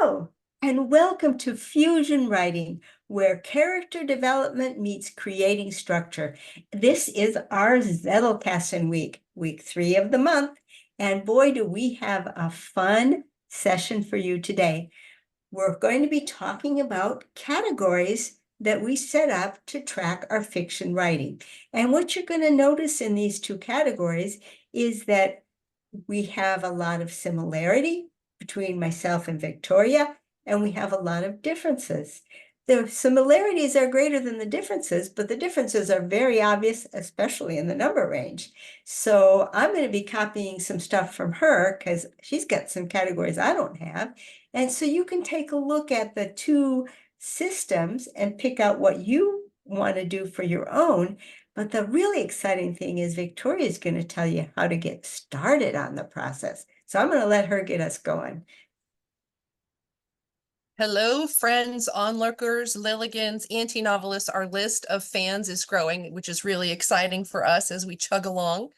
Hello, and welcome to Fusion Writing, where character development meets creating structure. This is our Zettelkasten week, week 3 of the month, and boy, do we have a fun session for you today. We're going to be talking about categories that we set up to track our fiction writing. And what you're going to notice in these two categories is that we have a lot of similarity between myself and Victoria, and we have a lot of differences. The similarities are greater than the differences, but the differences are very obvious, especially in the number range. So I'm going to be copying some stuff from her because she's got some categories I don't have. And so you can take a look at the two systems and pick out what you want to do for your own. But the really exciting thing is Victoria is going to tell you how to get started on the process. So I'm going to let her get us going. Hello, friends, onlookers, Lilligans, anti-novelists. Our list of fans is growing, which is really exciting for us as we chug along.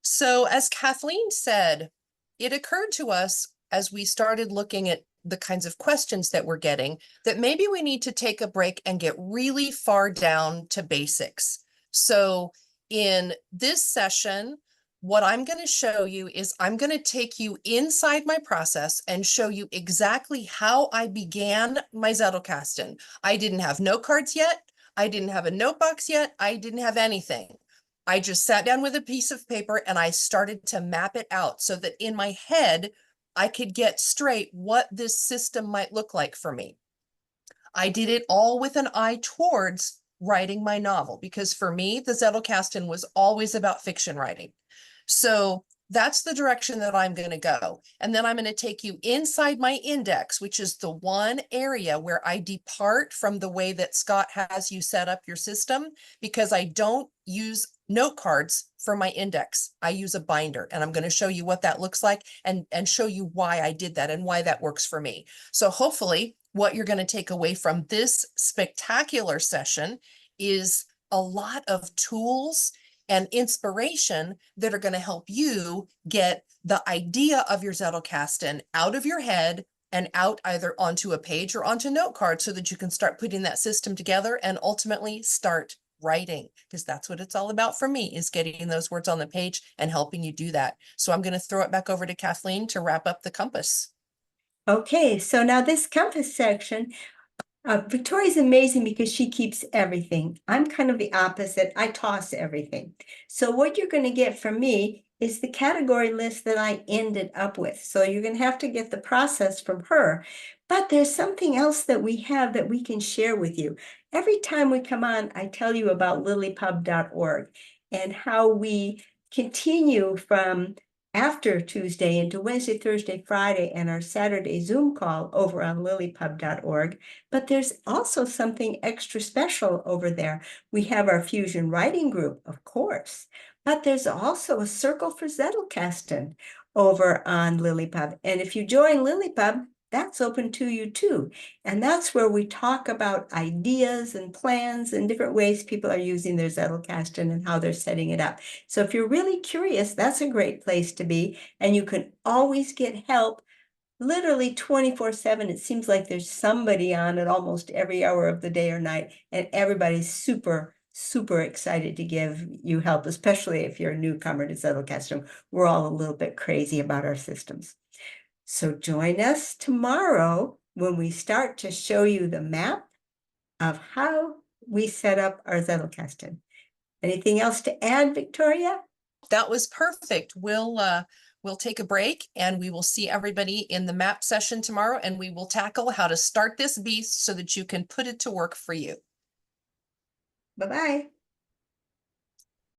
So as Kathleen said, it occurred to us as we started looking at the kinds of questions that we're getting that maybe we need to take a break and get really far down to basics. So in this session, what I'm going to show you is I'm going to take you inside my process and show you exactly how I began my Zettelkasten. I didn't have note cards yet. I didn't have a note box yet. I didn't have anything. I just sat down with a piece of paper and I started to map it out so that in my head, I could get straight what this system might look like for me. I did it all with an eye towards writing my novel, because for me, the Zettelkasten was always about fiction writing. So that's the direction that I'm going to go. And then I'm going to take you inside my index, which is the one area where I depart from the way that Scott has you set up your system, because I don't use note cards for my index. I use a binder, and I'm going to show you what that looks like and show you why I did that and why that works for me. So hopefully what you're going to take away from this spectacular session is a lot of tools and inspiration that are going to help you get the idea of your Zettelkasten out of your head and out either onto a page or onto note cards so that you can start putting that system together and ultimately start writing, because that's what it's all about for me, is getting those words on the page and helping you do that. So I'm going to throw it back over to Kathleen to wrap up the compass. Okay, so now this compass section, Victoria's amazing because she keeps everything. I'm kind of the opposite. I toss everything. So what you're going to get from me is the category list that I ended up with. So you're going to have to get the process from her. But there's something else that we have that we can share with you. Every time we come on, I tell you about LiLLiPub.org and how we continue from after Tuesday into Wednesday, Thursday, Friday, and our Saturday Zoom call over on LiLLiPub.org. But there's also something extra special over there. We have our Fusion Writing Group, of course, but there's also a Circle for Zettelkasten over on LiLLiPub. And if you join LiLLiPub, that's open to you too. And that's where we talk about ideas and plans and different ways people are using their Zettelkasten and how they're setting it up. So if you're really curious, that's a great place to be. And you can always get help literally 24/7. It seems like there's somebody on at almost every hour of the day or night, and everybody's super, super excited to give you help, especially if you're a newcomer to Zettelkasten. We're all a little bit crazy about our systems. So join us tomorrow when we start to show you the map of how we set up our Zettelkasten. Anything else to add, Victoria? That was perfect. We'll take a break and we will see everybody in the map session tomorrow, and we will tackle how to start this beast so that you can put it to work for you. Bye-bye.